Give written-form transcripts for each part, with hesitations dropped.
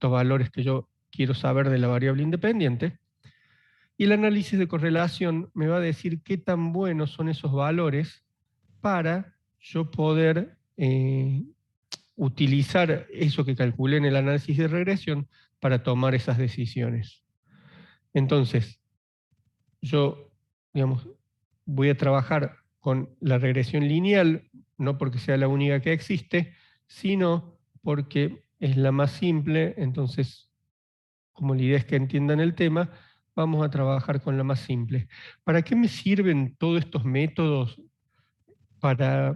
estos valores que yo quiero saber de la variable independiente. Y el análisis de correlación me va a decir qué tan buenos son esos valores para yo poder utilizar eso que calculé en el análisis de regresión para tomar esas decisiones. Entonces, yo, digamos, voy a trabajar con la regresión lineal, no porque sea la única que existe, sino porque es la más simple. Entonces, como la idea es que entiendan el tema, vamos a trabajar con la más simple. ¿Para qué me sirven todos estos métodos? Para,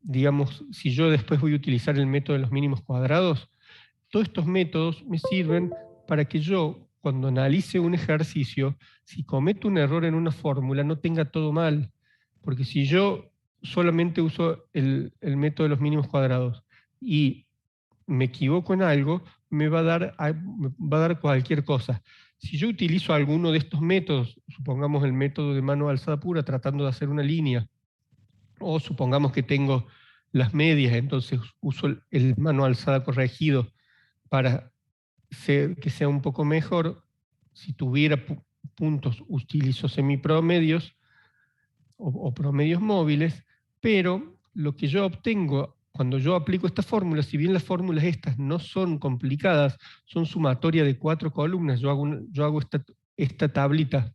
digamos, si yo después voy a utilizar el método de los mínimos cuadrados, todos estos métodos me sirven para que yo, cuando analice un ejercicio, si cometo un error en una fórmula, no tenga todo mal. Porque si yo solamente uso el método de los mínimos cuadrados y me equivoco en algo, me va a dar cualquier cosa. Si yo utilizo alguno de estos métodos, supongamos el método de mano alzada pura, tratando de hacer una línea, o supongamos que tengo las medias, entonces uso el mano alzada corregido para que sea un poco mejor. Si tuviera puntos, utilizo semipromedios o promedios móviles, pero lo que yo obtengo cuando yo aplico esta fórmula, si bien las fórmulas estas no son complicadas, son sumatoria de 4 columnas, yo hago esta tablita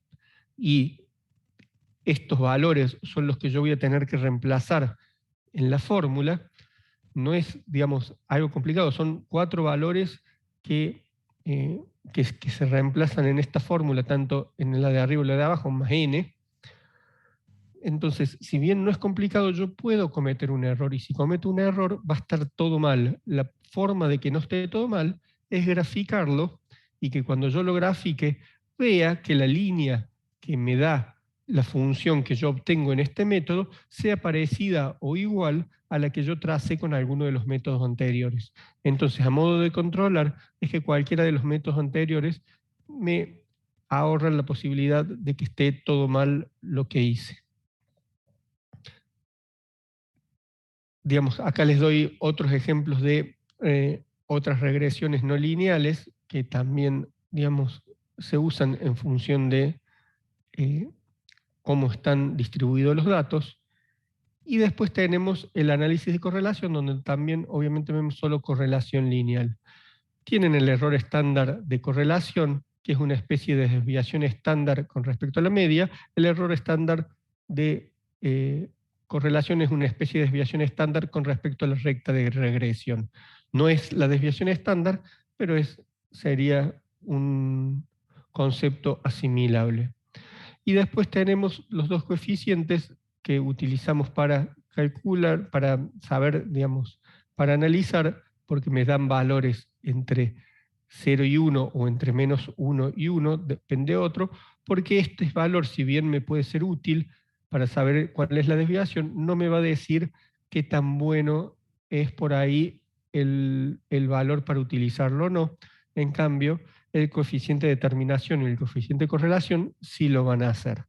y estos valores son los que yo voy a tener que reemplazar en la fórmula. No es, digamos, algo complicado, son 4 valores que se reemplazan en esta fórmula, tanto en la de arriba y la de abajo, más n. Entonces, si bien no es complicado, yo puedo cometer un error, y si cometo un error va a estar todo mal. La forma de que no esté todo mal es graficarlo, y que cuando yo lo grafique, vea que la línea que me da la función que yo obtengo en este método sea parecida o igual a la que yo tracé con alguno de los métodos anteriores. Entonces, a modo de controlar, es que cualquiera de los métodos anteriores me ahorra la posibilidad de que esté todo mal lo que hice. Digamos, acá les doy otros ejemplos de otras regresiones no lineales que también, digamos, se usan en función de cómo están distribuidos los datos. Y después tenemos el análisis de correlación, donde también obviamente vemos solo correlación lineal. Tienen el error estándar de correlación, que es una especie de desviación estándar con respecto a la media. El error estándar de correlación es una especie de desviación estándar con respecto a la recta de regresión. No es la desviación estándar, pero sería un concepto asimilable. Y después tenemos los dos coeficientes que utilizamos para calcular, para saber, digamos, para analizar, porque me dan valores entre 0 y 1 o entre menos 1 y 1, depende de otro, porque este valor, si bien me puede ser útil para saber cuál es la desviación, no me va a decir qué tan bueno es por ahí el valor para utilizarlo o no. En cambio, el coeficiente de determinación y el coeficiente de correlación sí lo van a hacer.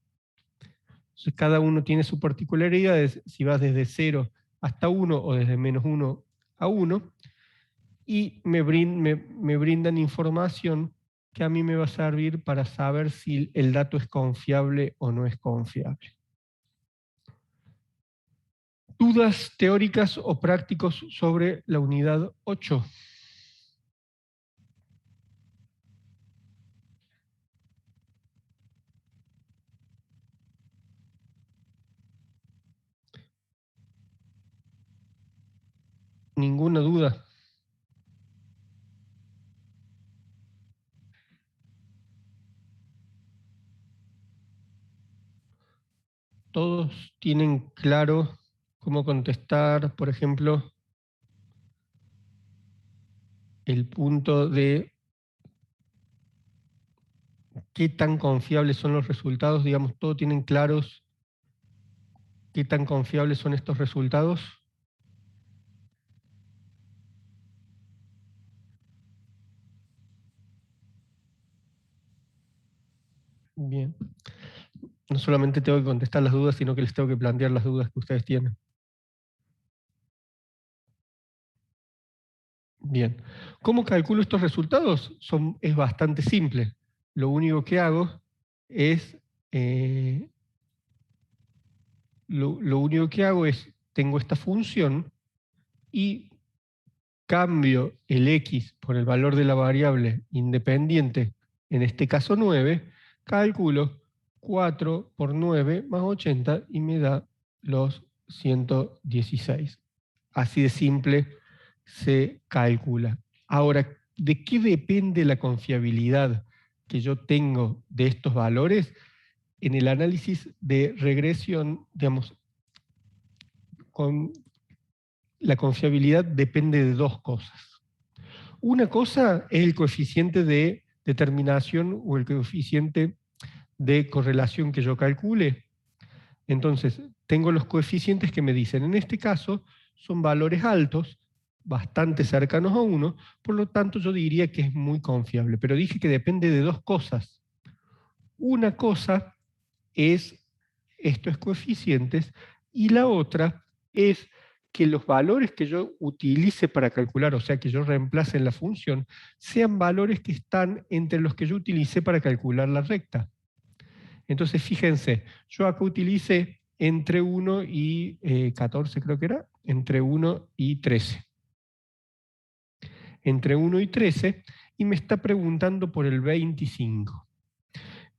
Entonces, cada uno tiene su particularidad, si vas desde 0 hasta 1 o desde menos 1 a 1, y me brindan información que a mí me va a servir para saber si el dato es confiable o no es confiable. ¿Dudas teóricas o prácticos sobre la unidad 8? Ninguna duda. Todos tienen claro cómo contestar, por ejemplo, el punto de qué tan confiables son los resultados. Digamos, todos tienen claros qué tan confiables son estos resultados. Bien. No solamente tengo que contestar las dudas, sino que les tengo que plantear las dudas que ustedes tienen. Bien. ¿Cómo calculo estos resultados? Es bastante simple. Lo único que hago es, tengo esta función y cambio el x por el valor de la variable independiente, en este caso 9, calculo 4 por 9 más 80 y me da los 116. Así de simple se calcula. Ahora, ¿de qué depende la confiabilidad que yo tengo de estos valores? En el análisis de regresión, digamos, la confiabilidad depende de dos cosas. Una cosa es el coeficiente de determinación o el coeficiente de correlación que yo calcule. Entonces, tengo los coeficientes que me dicen, en este caso, son valores altos, bastante cercanos a 1, por lo tanto yo diría que es muy confiable. Pero dije que depende de dos cosas. Una cosa es estos coeficientes y la otra es que los valores que yo utilice para calcular, o sea, que yo reemplace en la función, sean valores que están entre los que yo utilicé para calcular la recta. Entonces, fíjense, yo acá utilicé entre 1 y 14, creo que era, entre 1 y 13. Entre 1 y 13, y me está preguntando por el 25.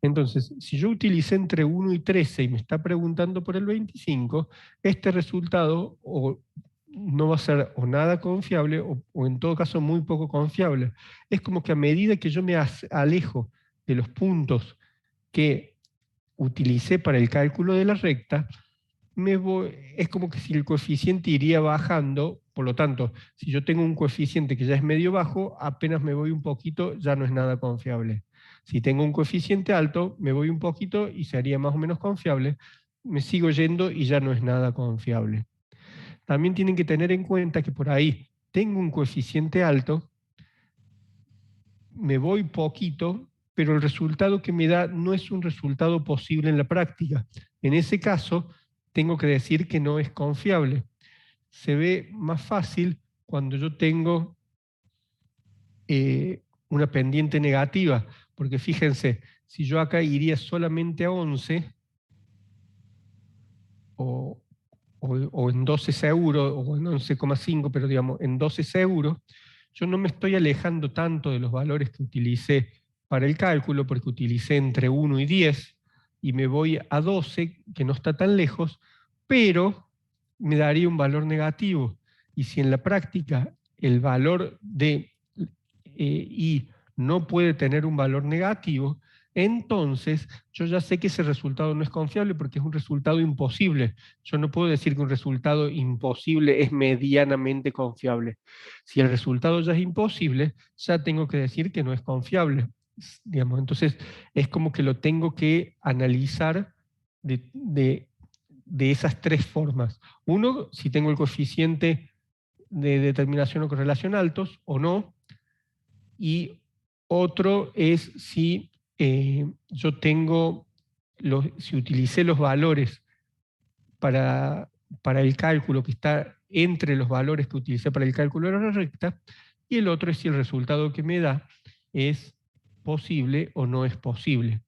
Entonces, si yo utilicé entre 1 y 13 y me está preguntando por el 25, este resultado no va a ser o nada confiable o en todo caso muy poco confiable. Es como que a medida que yo me alejo de los puntos que utilicé para el cálculo de la recta, es como que si el coeficiente iría bajando, por lo tanto, si yo tengo un coeficiente que ya es medio bajo, apenas me voy un poquito, ya no es nada confiable. Si tengo un coeficiente alto, me voy un poquito y sería más o menos confiable, me sigo yendo y ya no es nada confiable. También tienen que tener en cuenta que por ahí tengo un coeficiente alto, me voy poquito, pero el resultado que me da no es un resultado posible en la práctica. En ese caso, tengo que decir que no es confiable. Se ve más fácil cuando yo tengo una pendiente negativa, porque fíjense, si yo acá iría solamente a 11, o en 12 seguros, o en 11,5, pero digamos en 12 seguros, yo no me estoy alejando tanto de los valores que utilicé para el cálculo, porque utilicé entre 1 y 10, y me voy a 12, que no está tan lejos, pero me daría un valor negativo. Y si en la práctica el valor de I no puede tener un valor negativo, entonces yo ya sé que ese resultado no es confiable porque es un resultado imposible. Yo no puedo decir que un resultado imposible es medianamente confiable. Si el resultado ya es imposible, ya tengo que decir que no es confiable. Digamos. Entonces es como que lo tengo que analizar de esas tres formas. Uno, si tengo el coeficiente de determinación o correlación altos o no, y otro es si yo tengo, si utilicé los valores para el cálculo que está entre los valores que utilicé para el cálculo de la recta, y el otro es si el resultado que me da es posible o no es posible.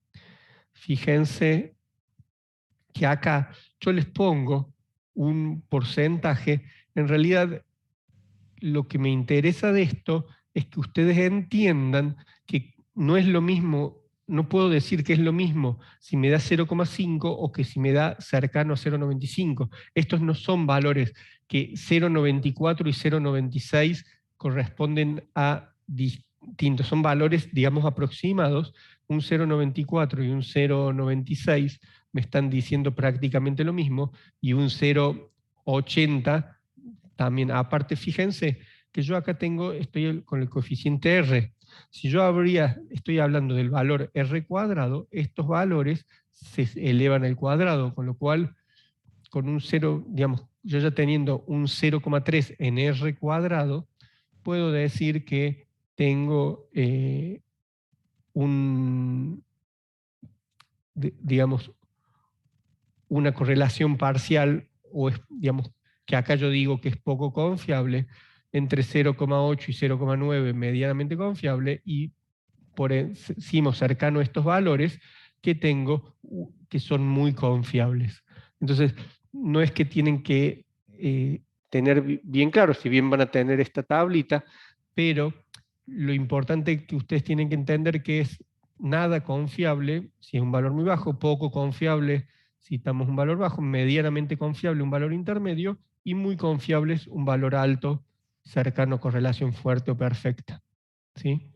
Fíjense que acá yo les pongo un porcentaje. En realidad, lo que me interesa de esto es que ustedes entiendan que no es lo mismo, no puedo decir que es lo mismo si me da 0,5 o que si me da cercano a 0,95. Estos no son valores que 0,94 y 0,96 corresponden a distintos, son valores, digamos, aproximados. Un 0,94 y un 0,96 me están diciendo prácticamente lo mismo, y un 0,80 también. Aparte, fíjense que yo acá estoy con el coeficiente R. Si yo estoy hablando del valor R cuadrado, estos valores se elevan al cuadrado, con lo cual, con un 0, digamos, yo ya teniendo un 0,3 en R cuadrado, puedo decir que tengo digamos, una correlación parcial, digamos, que acá yo digo que es poco confiable, entre 0,8 y 0,9 medianamente confiable, y por encima cercano a estos valores que tengo que son muy confiables. Entonces, no es que tienen que tener bien claro, si bien van a tener esta tablita, pero lo importante que ustedes tienen que entender que es nada confiable si es un valor muy bajo, poco confiable si estamos un valor bajo, medianamente confiable un valor intermedio, y muy confiable es un valor alto, cercano a correlación fuerte o perfecta. ¿Sí?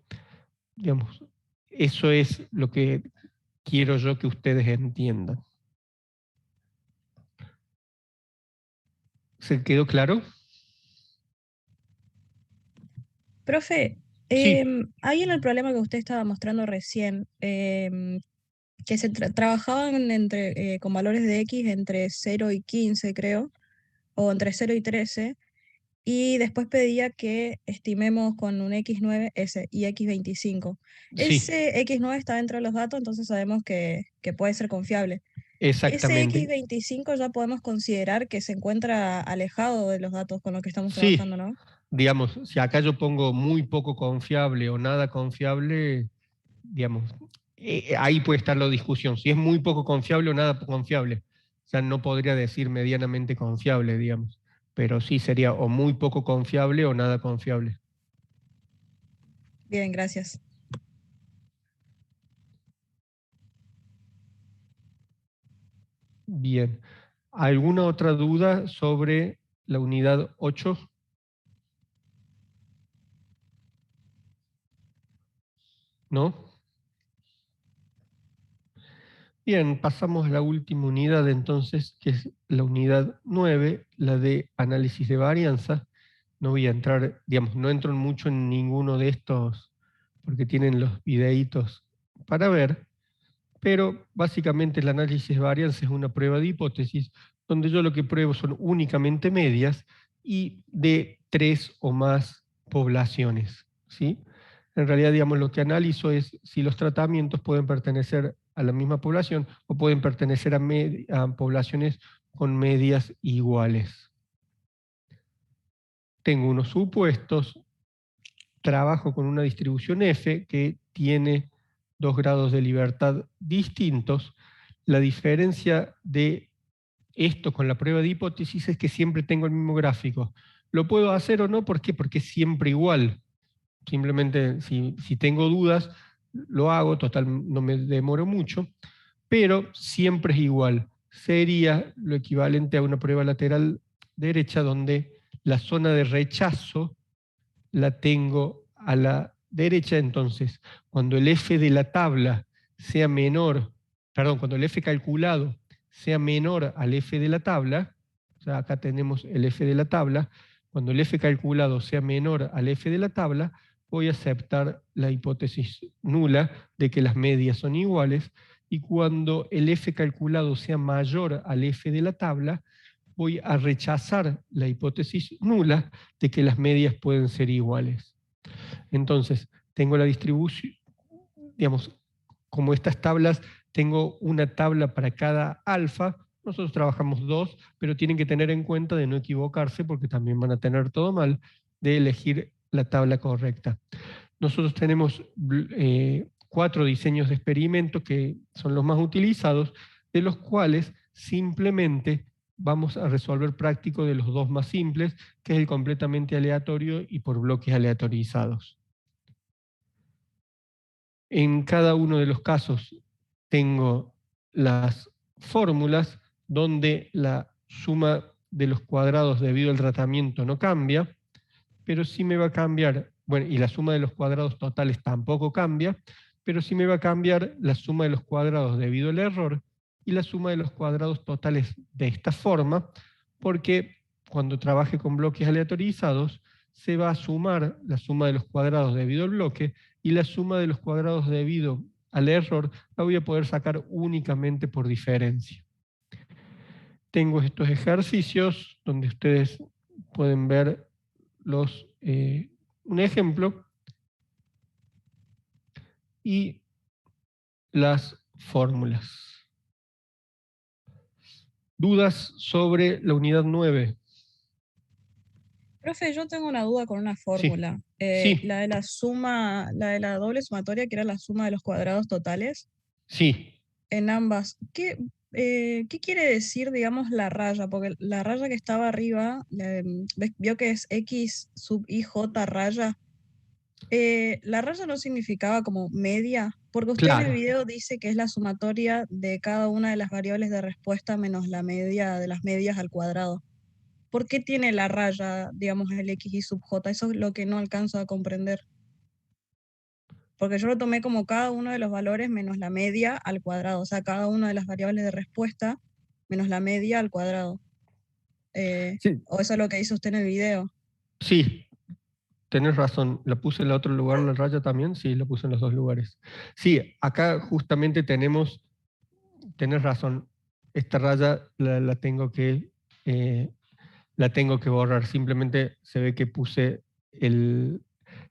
Digamos, eso es lo que quiero yo que ustedes entiendan. ¿Se quedó claro? Profe, Sí, ahí en el problema que usted estaba mostrando recién, que se trabajaban con valores de X entre 0 y 15, creo, o entre 0 y 13, y después pedía que estimemos con un X9 ese y X25. sí, Ese X9 está dentro de los datos, entonces sabemos que puede ser confiable. Ese exactamente. X25 ya podemos considerar que se encuentra alejado de los datos con los que estamos trabajando, Sí, ¿no? digamos, si acá yo pongo muy poco confiable o nada confiable, digamos, ahí puede estar la discusión. Si es muy poco confiable o nada confiable, o sea, no podría decir medianamente confiable, digamos, pero sí sería o muy poco confiable o nada confiable. Bien, gracias. Bien. ¿Alguna otra duda sobre la unidad 8? ¿No? Bien, pasamos a la última unidad entonces, que es la unidad 9, la de análisis de varianza. No voy a entrar, digamos, no entro mucho en ninguno de estos porque tienen los videitos para ver, pero básicamente el análisis de varianza es una prueba de hipótesis donde yo lo que pruebo son únicamente medias y de 3 o más poblaciones, ¿sí? En realidad, digamos, lo que analizo es si los tratamientos pueden pertenecer a la misma población o pueden pertenecer a poblaciones con medias iguales. Tengo unos supuestos, trabajo con una distribución F que tiene 2 grados de libertad distintos. La diferencia de esto con la prueba de hipótesis es que siempre tengo el mismo gráfico. ¿Lo puedo hacer o no? ¿Por qué? Porque es siempre igual. Simplemente si tengo dudas, lo hago, total, no me demoro mucho, pero siempre es igual. Sería lo equivalente a una prueba lateral derecha donde la zona de rechazo la tengo a la derecha. Entonces, cuando el F de la tabla sea menor, perdón, cuando el F calculado sea menor al F de la tabla, o sea, acá tenemos el F de la tabla, cuando el F calculado sea menor al F de la tabla, voy a aceptar la hipótesis nula de que las medias son iguales, y cuando el F calculado sea mayor al F de la tabla, voy a rechazar la hipótesis nula de que las medias pueden ser iguales. Entonces, tengo la distribución, digamos, como estas tablas, tengo una tabla para cada alfa. Nosotros trabajamos 2, pero tienen que tener en cuenta de no equivocarse porque también van a tener todo mal, de elegir la tabla correcta. Nosotros tenemos 4 diseños de experimentos que son los más utilizados, de los cuales simplemente vamos a resolver práctico de los 2 más simples, que es el completamente aleatorio y por bloques aleatorizados. En cada uno de los casos tengo las fórmulas donde la suma de los cuadrados debido al tratamiento no cambia, pero sí me va a cambiar, bueno, y la suma de los cuadrados totales tampoco cambia, pero sí me va a cambiar la suma de los cuadrados debido al error y la suma de los cuadrados totales de esta forma, porque cuando trabaje con bloques aleatorizados, se va a sumar la suma de los cuadrados debido al bloque y la suma de los cuadrados debido al error la voy a poder sacar únicamente por diferencia. Tengo estos ejercicios donde ustedes pueden ver un ejemplo y las fórmulas. ¿Dudas sobre la unidad 9? Profe, yo tengo una duda con una Sí, fórmula. sí, La de la suma, la de la doble sumatoria, que era la suma de los cuadrados totales sí, en ambas. ¿Qué quiere decir, digamos, la raya? Porque la raya que estaba arriba, vio que es x sub i j raya. La raya no significaba como media, porque usted en el claro. video dice que es la sumatoria de cada una de las variables de respuesta menos la media de las medias al cuadrado. ¿Por qué tiene la raya, digamos, el x y sub j? Eso es lo que no alcanzo a comprender. Porque yo lo tomé como cada uno de los valores menos la media al cuadrado, o sea, cada una de las variables de respuesta menos la media al cuadrado. Sí, O eso es lo que hizo usted en el video. sí, tenés razón. ¿La puse en el otro lugar la raya también? Sí, la puse en los dos lugares. Sí, acá justamente tenés razón. Esta raya eh, la tengo que borrar. Simplemente se ve que puse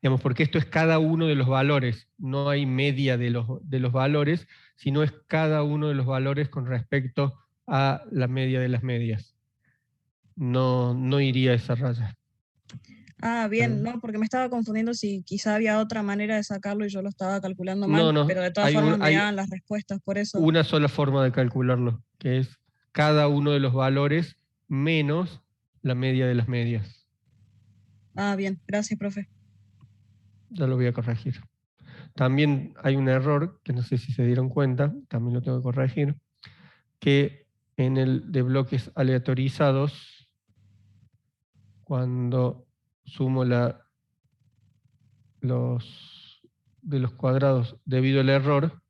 digamos, porque esto es cada uno de los valores. No hay media de los valores, sino es cada uno de los valores con respecto a la media de las medias. No, no iría esa raya. Ah, bien, no, porque me estaba confundiendo si quizá había otra manera de sacarlo y yo lo estaba calculando No, mal, no, pero de todas formas me daban las respuestas por eso. una sola forma de calcularlo, que es cada uno de los valores menos la media de las medias. Ah, bien, gracias, profe. Ya lo voy a corregir. También hay un error, que no sé si se dieron cuenta, también lo tengo que corregir, que en el de bloques aleatorizados, cuando sumo los de los cuadrados debido al error,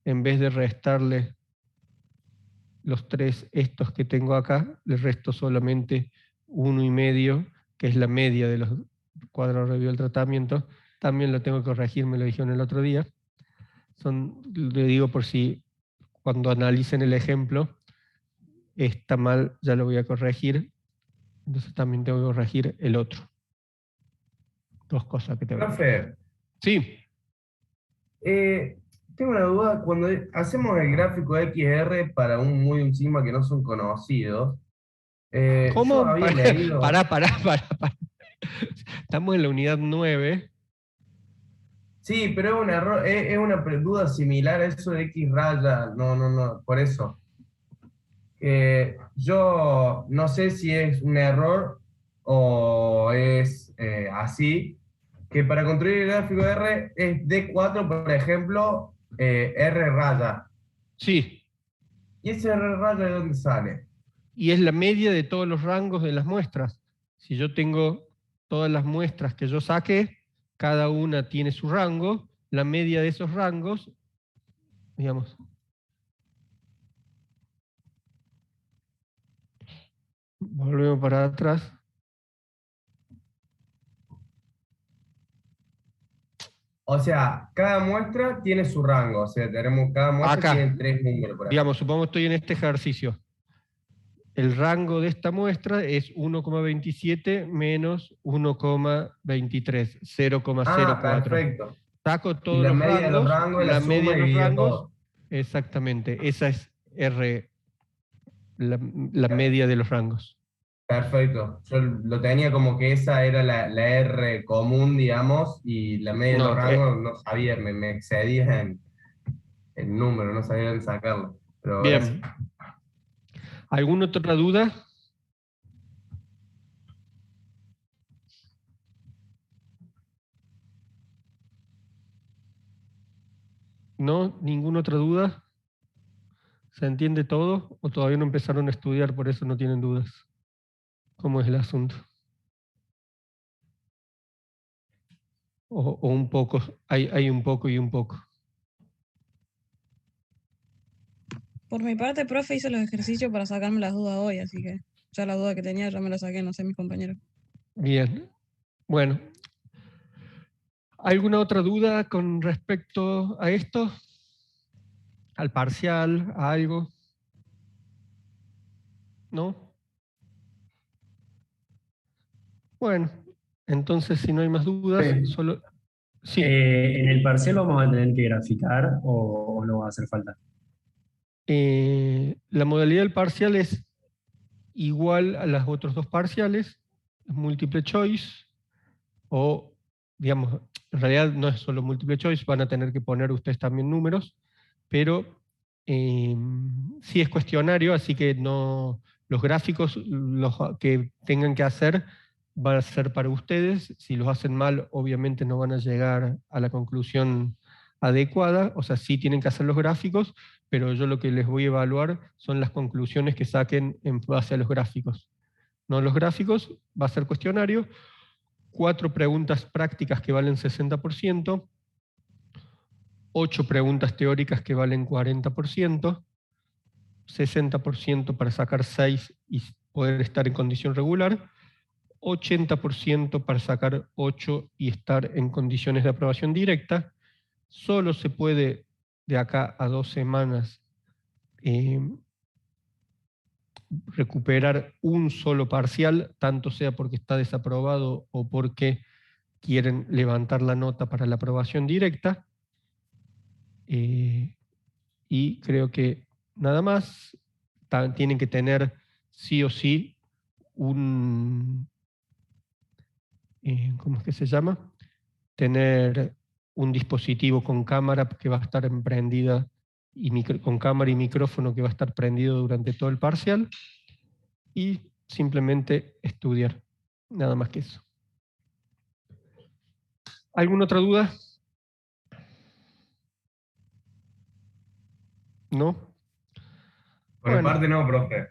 en vez de restarle los tres estos que tengo acá, le resto solamente 1,5, que es la media de los cuadrados debido al tratamiento. También lo tengo que corregir, me lo dijeron el otro día. Le digo por si cuando analicen el ejemplo está mal, ya lo voy a corregir. Entonces también tengo que corregir el otro. Dos cosas que tengo que corregir. Profe, Sí. eh, tengo una duda. Cuando hacemos el gráfico XR para un sigma que no son conocidos, yo ¿Cómo? había leído. Pará. Estamos en la unidad 9. Sí, pero es un error, es una duda similar a eso de X raya. No, no, no, por eso. Yo no sé si es un error o es así, que para construir el gráfico de R es D4, por ejemplo, R raya. Sí. ¿Y ese R raya de dónde sale? Y es la media de todos los rangos de las muestras. Si yo tengo todas las muestras que yo saqué, cada una tiene su rango, la media de esos rangos, digamos, volvemos para atrás. O sea, cada muestra tiene su rango. O sea, cada muestra Acá, tiene tres números, por ejemplo. digamos, supongo que estoy en este ejercicio. El rango de esta muestra es 1,27 menos 1,23, Ah, 0,04. perfecto. Saco Y todos la los media de los rangos, rangos es la la media suma de los dividido rangos, todo. exactamente, esa es R, la media de los rangos. Perfecto. Yo lo tenía como que esa era la R común, digamos, y la media de los No, rangos no sabía, me excedía en el número, no sabía dónde sacarlo. Pero gracias. bien. ¿Alguna otra duda? ¿No? ¿Ninguna otra duda? ¿Se entiende todo? ¿O todavía no empezaron a estudiar, por eso no tienen dudas? ¿Cómo es el asunto? O un poco, hay un poco y un poco. Por mi parte, profe, hice los ejercicios para sacarme las dudas hoy, así que ya la duda que tenía ya me la saqué, no sé, mis compañeros. Bien. Bueno, ¿alguna otra duda con respecto a esto? ¿Al parcial? ¿A algo? ¿No? Bueno, entonces si no hay más dudas, Sí. solo... Sí, ¿En el parcial vamos a tener que graficar o no va a hacer falta? la modalidad del parcial es igual a las otros dos parciales, multiple choice o, digamos, en realidad no es solo multiple choice, van a tener que poner ustedes también números, pero sí es cuestionario, así que no, los gráficos los que tengan que hacer van a ser para ustedes. Si los hacen mal, obviamente no van a llegar a la conclusión adecuada, o sea, sí tienen que hacer los gráficos, pero yo lo que les voy a evaluar son las conclusiones que saquen en base a los gráficos. No los gráficos, va a ser cuestionario, 4 preguntas prácticas que valen 60%, 8 preguntas teóricas que valen 40%, 60% para sacar 6 y poder estar en condición regular, 80% para sacar 8 y estar en condiciones de aprobación directa. Solo se puede de acá a 2 semanas recuperar un solo parcial, tanto sea porque está desaprobado o porque quieren levantar la nota para la aprobación directa. Y creo que nada más. Tienen que tener sí o sí un, ¿cómo es que se llama? Tener un dispositivo con cámara que va a estar prendida y con cámara y micrófono que va a estar prendido durante todo el parcial, y simplemente estudiar, nada más que eso. ¿Alguna otra duda? ¿No? Por mi Bueno, parte no, profe.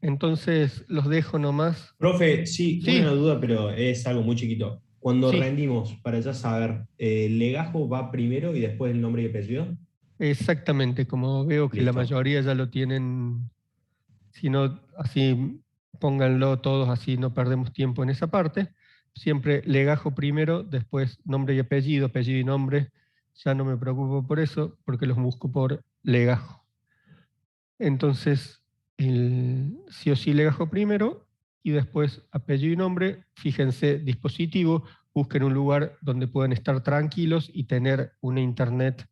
entonces los dejo nomás. Profe, sí, Sí. una duda, pero es algo muy chiquito. Cuando Sí. rendimos, para ya saber, ¿el legajo va primero y después el nombre y apellido? Exactamente, como veo que la Listo. mayoría ya lo tienen, si no, así pónganlo todos, así no perdemos tiempo en esa parte. Siempre legajo primero, después nombre y apellido y nombre. Ya no me preocupo por eso, porque los busco por legajo. Entonces, sí o sí legajo primero, y después apellido y nombre. Fíjense, dispositivo, busquen un lugar donde puedan estar tranquilos y tener una internet,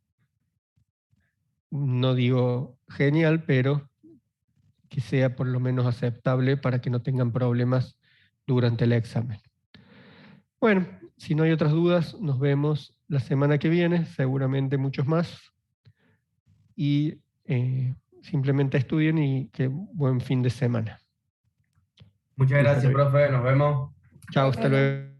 no digo genial, pero que sea por lo menos aceptable para que no tengan problemas durante el examen. Bueno, si no hay otras dudas, nos vemos la semana que viene, seguramente muchos más. Y simplemente estudien y que buen fin de semana. Muchas gracias, profe. Nos vemos. Chao, hasta luego.